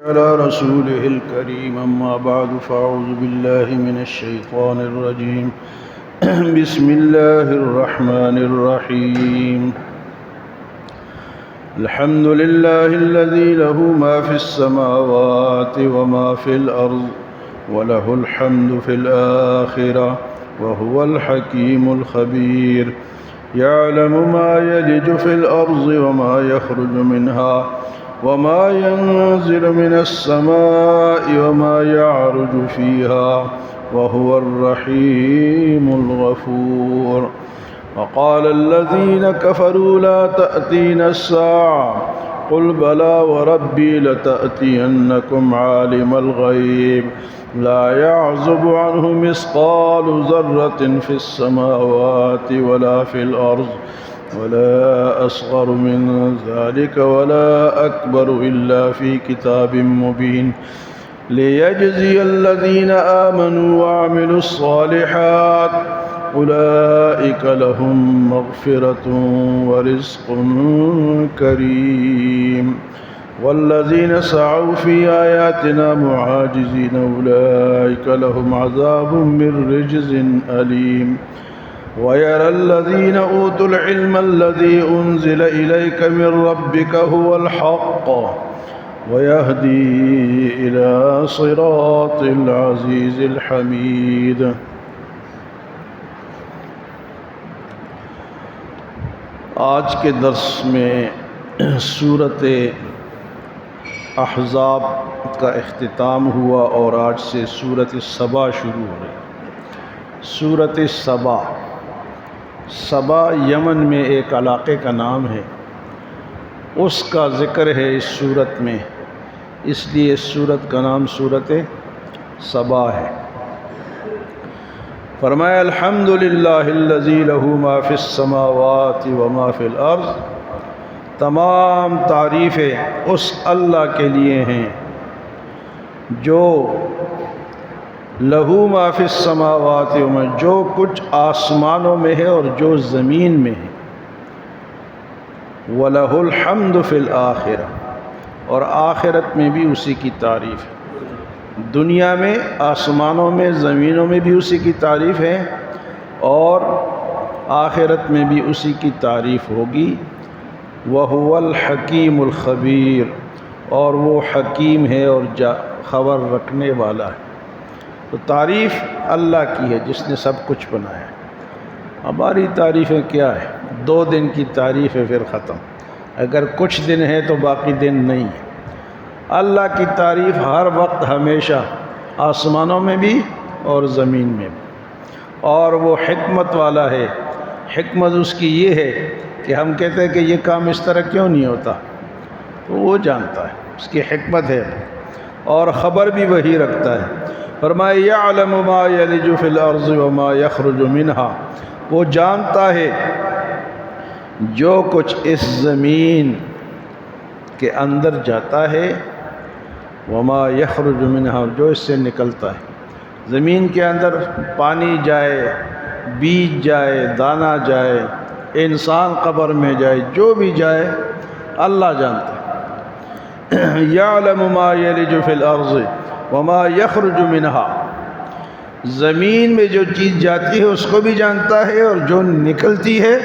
على رسوله الكريم أما بعد فأعوذ بالله من الشيطان الرجيم بسم الله الرحمن الرحيم الحمد لله الذي له ما في السماوات وما في الأرض وله الحمد في الآخرة وهو الحكيم الخبير يعلم ما يلج في الأرض وما يخرج منها وما ينزل من السماء وما يعرج فيها وهو الرحيم الغفور وقال الذين كفروا لا تأتينا الساعة قل بلى وربي لتأتينكم عالم الغيب لا يعزب عنه مثقال ذرة في السماوات ولا في الأرض ولا أصغر من ذلك ولا أكبر إلا في كتاب مبين ليجزي الذين آمنوا وعملوا الصالحات أولئك لهم مغفرة ورزق كريم والذين سعوا في آياتنا معاجزين أولئك لهم عذاب من رجز أليم ويرى الذين أوتوا العلم الذي أنزل إليك من ربك هو الحق ويهدي إلى صراط العزيز الحميد. آج کے درس میں سورۃ احزاب کا اختتام ہوا اور آج سے سورۃ سبا شروع ہو رہی ہے. سورۃ سبا، سبا یمن میں ایک علاقے کا نام ہے، اس کا ذکر ہے اس سورت میں، اس لیے اس سورت کا نام سورۃ سبا ہے. فرمایا الحمدللہ الذی لہ ما فی السماوات وما فی الارض، تمام تعریفیں اس اللہ کے لیے ہیں جو لہو ما فی السماوات وما، جو کچھ آسمانوں میں ہے اور جو زمین میں ہے، وَلَهُ الْحَمْدُ فِي الْآخِرَةِ، اور آخرت میں بھی اسی کی تعریف ہے. دنیا میں، آسمانوں میں، زمینوں میں بھی اسی کی تعریف ہے اور آخرت میں بھی اسی کی تعریف ہوگی. وَهُوَ الْحَكِيمُ الْخَبِيرُ، اور وہ حکیم ہے اور خبر رکھنے والا ہے. تو تعریف اللہ کی ہے جس نے سب کچھ بنایا. ہماری تعریفیں کیا ہے؟ 2 دن کی تعریف ہے پھر ختم. اگر کچھ دن ہے تو باقی دن نہیں ہے. اللہ کی تعریف ہر وقت ہمیشہ، آسمانوں میں بھی اور زمین میں بھی. اور وہ حکمت والا ہے. حکمت اس کی یہ ہے کہ ہم کہتے ہیں کہ یہ کام اس طرح کیوں نہیں ہوتا، تو وہ جانتا ہے، اس کی حکمت ہے اور خبر بھی وہی رکھتا ہے. فرمایا یعلم ما یلج فی الارض وما یخرج منہا، وہ جانتا ہے جو کچھ اس زمین کے اندر جاتا ہے، وما یخرج منہا، جو اس سے نکلتا ہے. زمین کے اندر پانی جائے، بیج جائے، دانہ جائے، انسان قبر میں جائے، جو بھی جائے اللہ جانتا ہے. یعلم ما یلج فی الارض وما یخرج منہا، زمین میں جو چیز جاتی ہے اس کو بھی جانتا ہے اور جو نکلتی ہے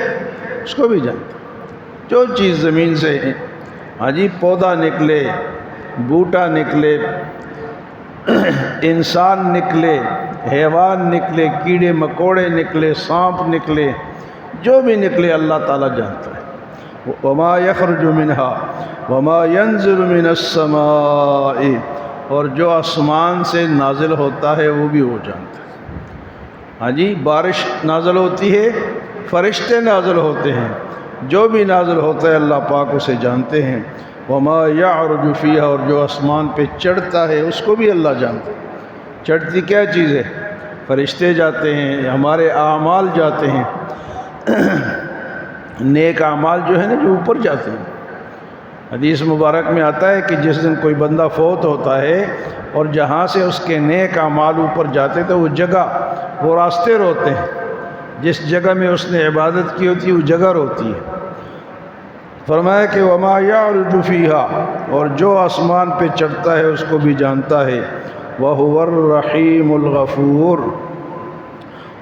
اس کو بھی جانتا ہے. جو چیز زمین سے پودا نکلے، بوٹا نکلے، انسان نکلے، حیوان نکلے، کیڑے مکوڑے نکلے، سانپ نکلے، جو بھی نکلے اللہ تعالیٰ جانتا ہے. وما یخرج منہا وما ینزل من السماء، اور جو آسمان سے نازل ہوتا ہے وہ بھی وہ جانتا ہے. بارش نازل ہوتی ہے، فرشتے نازل ہوتے ہیں، جو بھی نازل ہوتا ہے اللہ پاک اسے جانتے ہیں. وما یعرج فیہا، اور جو آسمان پہ چڑھتا ہے اس کو بھی اللہ جانتا ہے. چڑھتی کیا چیز ہے؟ فرشتے جاتے ہیں، ہمارے اعمال جاتے ہیں، نیک اعمال جو ہے نا جو اوپر جاتے ہیں. حدیث مبارک میں آتا ہے کہ جس دن کوئی بندہ فوت ہوتا ہے اور جہاں سے اس کے نیک اعمال اوپر جاتے تھے وہ جگہ، وہ راستے روتے ہیں. جس جگہ میں اس نے عبادت کی ہوتی ہے وہ جگہ روتی ہے. فرمایا کہ وما یعرج فیہا، اور جو آسمان پہ چڑھتا ہے اس کو بھی جانتا ہے، وہو الرحیم الغفور،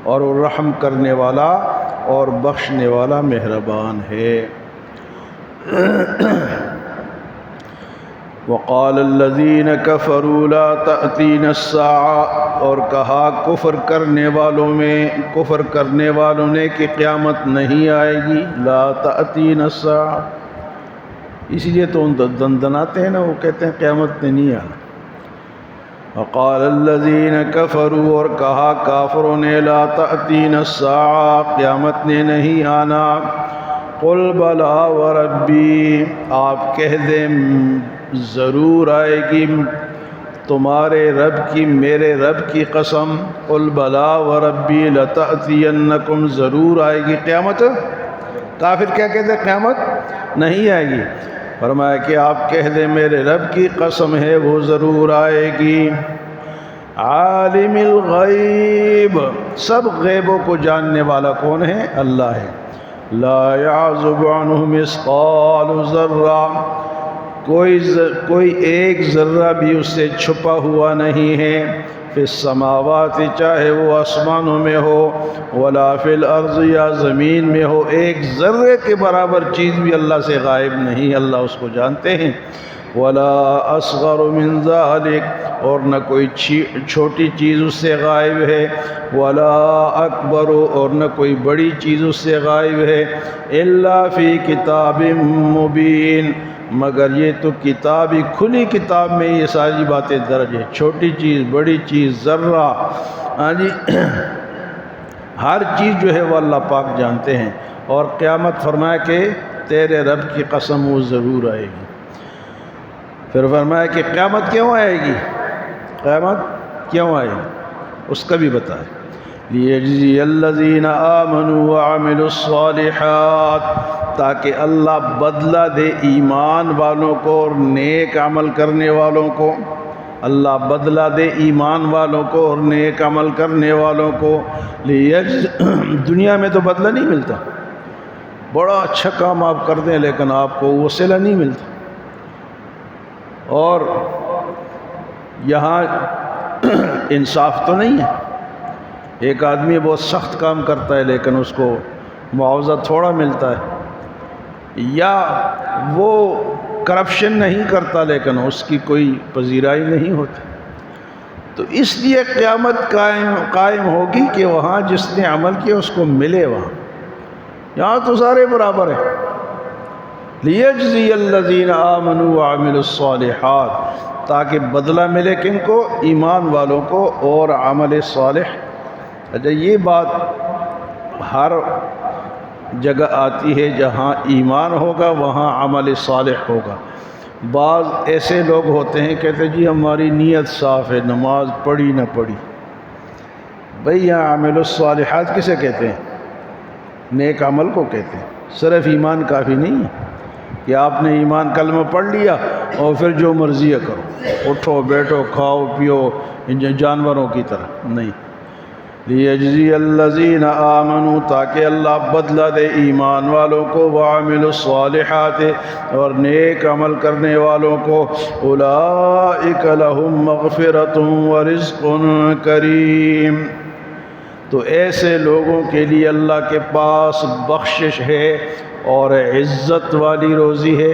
اور وہ رحم کرنے والا اور بخشنے والا مہربان ہے۔ وقال الذین کفروا لا تأتینا الساعة، اور کہا کفر کرنے والوں نے کہ قیامت نہیں آئے گی، لا تأتینا الساعة، اس لیے تو ان دندناتے ہیں نا، وہ کہتے ہیں قیامت نے نہیں آنا۔ وقال الذین کفروا، اور کہا کافروں نے، لا تأتینا الساعة، قیامت نے نہیں آنا۔ قل بلا وربی، آپ کہہ دیں ضرور آئے گی، تمہارے رب کی، میرے رب کی قسم، قل بلا وربی لتأتینکم، ضرور آئے گی قیامت۔ کافر کیا کہتے ہیں؟ قیامت نہیں آئے گی۔ فرمایا کہ آپ کہہ دیں میرے رب کی قسم ہے وہ ضرور آئے گی۔ عالم الغیب، سب غیبوں کو جاننے والا کون ہے؟ اللہ ہے۔ لا یعزب عنہ مثقال ذرہ، کوئی ایک ذرہ بھی اس سے چھپا ہوا نہیں ہے، فی السماوات، چاہے وہ آسمانوں میں ہو، ولا فی الارض، یا زمین میں ہو، ایک ذرے کے برابر چیز بھی اللہ سے غائب نہیں، اللہ اس کو جانتے ہیں۔ ولا اصغر من ذلک، اور نہ کوئی چھوٹی چیز اس سے غائب ہے، ولا اکبر، اور نہ کوئی بڑی چیز اس سے غائب ہے، الا فی کتاب مبین، مگر یہ تو کتاب ہی، کھلی کتاب میں یہ ساری باتیں درج ہیں، چھوٹی چیز، بڑی چیز، ذرہ، ہاں جی، ہر چیز جو ہے وہ اللہ پاک جانتے ہیں۔ اور قیامت فرمایا کہ تیرے رب کی قسم وہ ضرور آئے گی۔ پھر فرمایا کہ قیامت کیوں آئے گی؟ قیامت کیوں آئے گی اس کا بھی بتائے۔ لیجزی الذین آمنوا وعملوا الصالحات، تاکہ اللہ بدلہ دے ایمان والوں کو اور نیک عمل کرنے والوں کو، اللہ بدلہ دے ایمان والوں کو اور نیک عمل کرنے والوں کو۔ دنیا میں تو بدلہ نہیں ملتا، بڑا اچھا کام آپ کر دیں لیکن آپ کو وہ صلہ نہیں ملتا، اور یہاں انصاف تو نہیں ہے۔ ایک آدمی بہت سخت کام کرتا ہے لیکن اس کو معاوضہ تھوڑا ملتا ہے، یا وہ کرپشن نہیں کرتا لیکن اس کی کوئی پذیرائی نہیں ہوتی۔ تو اس لیے قیامت قائم ہوگی کہ وہاں جس نے عمل کیا اس کو ملے، وہاں، یہاں تو سارے برابر ہیں۔ لیجزی الذین آمنوا وعملوا الصالحات، تاکہ بدلہ ملے کن کو؟ ایمان والوں کو اور عمل صالح۔ اچھا، یہ بات ہر جگہ آتی ہے، جہاں ایمان ہوگا وہاں عمل صالح ہوگا۔ بعض ایسے لوگ ہوتے ہیں کہتے جی ہماری نیت صاف ہے، نماز پڑھی نہ پڑھی۔ بھئی یہاں عمل الصالحات کسے کہتے ہیں؟ نیک عمل کو کہتے ہیں۔ صرف ایمان کافی نہیں ہے کہ آپ نے ایمان کلمہ پڑھ لیا اور پھر جو مرضی کرو، اٹھو بیٹھو کھاؤ پیو جانوروں کی طرح، نہیں۔ لیجزی الذین آمنوا، تاکہ اللہ بدلہ دے ایمان والوں کو، وعملوا الصالحات، اور نیک عمل کرنے والوں کو، اولئک لہم مغفرۃ ورزق کریم، تو ایسے لوگوں کے لیے اللہ کے پاس بخشش ہے اور عزت والی روزی ہے۔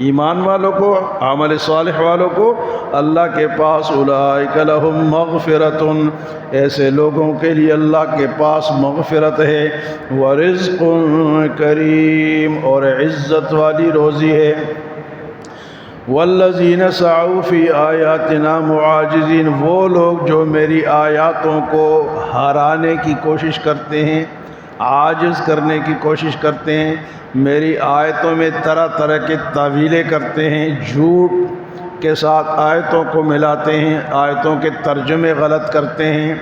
ایمان والوں کو، عمل صالح والوں کو اللہ کے پاس اولئک لہم مغفرۃ، ایسے لوگوں کے لیے اللہ کے پاس مغفرت ہے، ورزق کریم، اور عزت والی روزی ہے۔ والذین سعوا فی آیاتنا معاجزین، وہ لوگ جو میری آیاتوں کو ہرانے کی کوشش کرتے ہیں، عاجز کرنے کی کوشش کرتے ہیں، میری آیتوں میں طرح طرح کے تعویلیں کرتے ہیں، جھوٹ کے ساتھ آیتوں کو ملاتے ہیں، آیتوں کے ترجمے غلط کرتے ہیں۔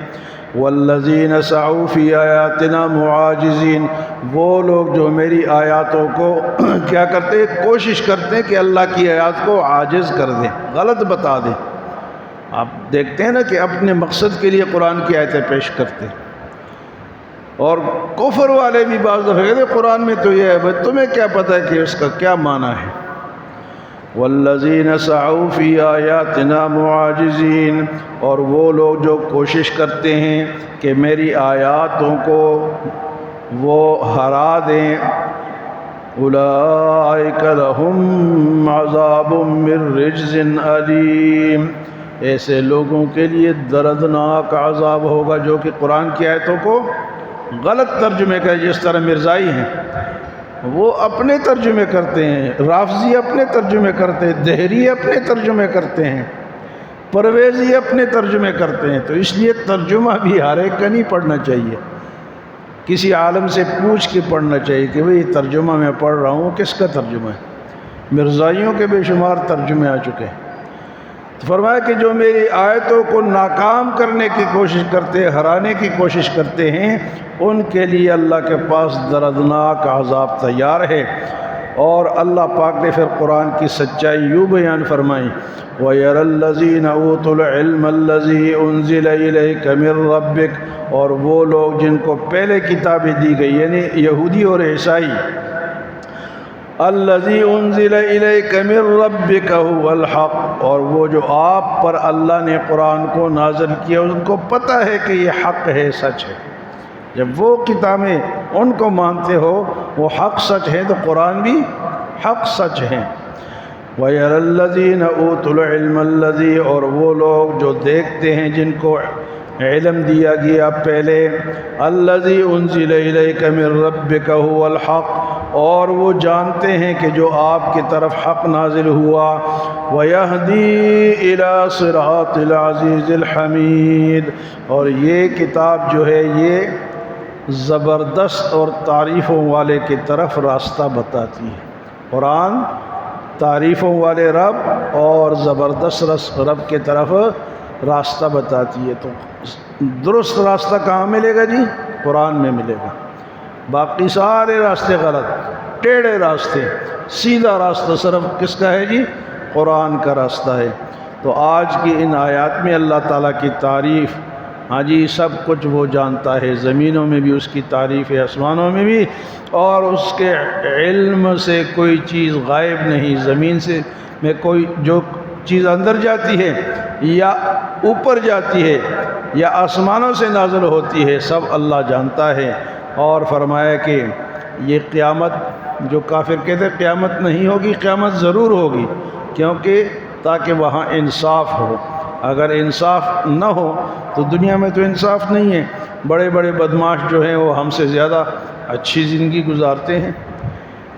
والذین سعوا فی آیاتنا معاجزین، وہ لوگ جو میری آیاتوں کو کیا کرتے ہیں؟ کوشش کرتے ہیں کہ اللہ کی آیات کو عاجز کر دیں، غلط بتا دیں۔ آپ دیکھتے ہیں نا کہ اپنے مقصد کے لیے قرآن کی آیتیں پیش کرتے ہیں، اور کفر والے بھی بعض دفعہ کہتے ہیں قرآن میں تو یہ ہے، بھائی تمہیں کیا پتہ ہے کہ اس کا کیا معنی ہے؟ والذین سعوا فی آیاتنا معاجزین، اور وہ لوگ جو کوشش کرتے ہیں کہ میری آیاتوں کو وہ ہرا دیں، اولئک لہم عذاب من رجز علیم، ایسے لوگوں کے لیے دردناک عذاب ہوگا جو کہ قرآن کی آیتوں کو غلط ترجمے کا، جس طرح مرزائی ہیں وہ اپنے ترجمے کرتے ہیں، رافضی اپنے ترجمے کرتے ہیں، دہری اپنے ترجمے کرتے ہیں، پرویزی اپنے ترجمے کرتے ہیں۔ تو اس لیے ترجمہ بھی ہر ایک کا نہیں پڑھنا چاہیے، کسی عالم سے پوچھ کے پڑھنا چاہیے کہ بھئی یہ ترجمہ میں پڑھ رہا ہوں کس کا ترجمہ ہے۔ مرزائیوں کے بے شمار ترجمے آ چکے ہیں۔ تو فرمایا کہ جو میری آیتوں کو ناکام کرنے کی کوشش کرتے ہیں، ہرانے کی کوشش کرتے ہیں، ان کے لیے اللہ کے پاس دردناک عذاب تیار ہے۔ اور اللہ پاک نے پھر قرآن کی سچائی یوں بیان فرمائی، وَيَرَى الَّذِينَ أُوتُوا الْعِلْمَ الَّذِي أُنزِلَ إِلَيْكَ مِن رَبِّكَ، اور وہ لوگ جن کو پہلے کتابیں دی گئی یعنی یہودی اور عیسائی، الَّذِي أُنزِلَ إِلَيْكَ مِن رَبِّكَ هُوَ الْحَقُّ، اور وہ جو آپ پر اللہ نے قرآن کو نازل کیا ان کو پتہ ہے کہ یہ حق ہے، سچ ہے۔ جب وہ کتابیں ان کو مانتے ہو وہ حق سچ ہے تو قرآن بھی حق سچ ہے۔ وَيَرَى الَّذِينَ أُوتُوا الْعِلْمَ الَّذِي، اور وہ لوگ جو دیکھتے ہیں جن کو علم دیا گیا پہلے، الَّذِي أُنزِلَ إِلَيْكَ مِن رَبِّكَ هُوَ الْحَقُّ، اور وہ جانتے ہیں کہ جو آپ کی طرف حق نازل ہوا، وَيَهْدِي إِلَى صِرَاطِ الْعَزِيزِ الْحَمِيدِ، اور یہ کتاب جو ہے یہ زبردست اور تعریفوں والے کی طرف راستہ بتاتی ہے۔ قرآن تعریفوں والے رب اور زبردست رب کی طرف راستہ بتاتی ہے۔ تو درست راستہ کہاں ملے گا جی؟ قرآن میں ملے گا، باقی سارے راستے غلط، ٹیڑھے راستے، سیدھا راستہ صرف کس کا ہے جی؟ قرآن کا راستہ ہے۔ تو آج کی ان آیات میں اللہ تعالیٰ کی تعریف، ہاں جی سب کچھ وہ جانتا ہے، زمینوں میں بھی اس کی تعریف ہے، آسمانوں میں بھی، اور اس کے علم سے کوئی چیز غائب نہیں، زمین سے میں کوئی جو چیز اندر جاتی ہے یا اوپر جاتی ہے یا آسمانوں سے نازل ہوتی ہے سب اللہ جانتا ہے۔ اور فرمایا کہ یہ قیامت، جو کافر کہتے ہیں قیامت نہیں ہوگی، قیامت ضرور ہوگی، کیونکہ تاکہ وہاں انصاف ہو۔ اگر انصاف نہ ہو تو دنیا میں تو انصاف نہیں ہے، بڑے بڑے بدماش جو ہیں وہ ہم سے زیادہ اچھی زندگی گزارتے ہیں،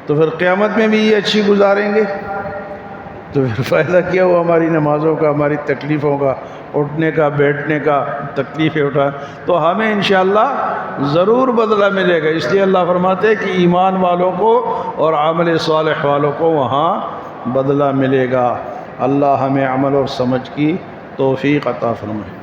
تو پھر قیامت میں بھی یہ اچھی گزاریں گے، تو پھر فائدہ کیا ہوا ہماری نمازوں کا، ہماری تکلیفوں کا، اٹھنے کا بیٹھنے کا، تکلیفیں اٹھا، تو ہمیں انشاءاللہ ضرور بدلہ ملے گا۔ اس لیے اللہ فرماتے ہیں کہ ایمان والوں کو اور عمل صالح والوں کو وہاں بدلہ ملے گا۔ اللہ ہمیں عمل اور سمجھ کی توفیق عطا فرمائے۔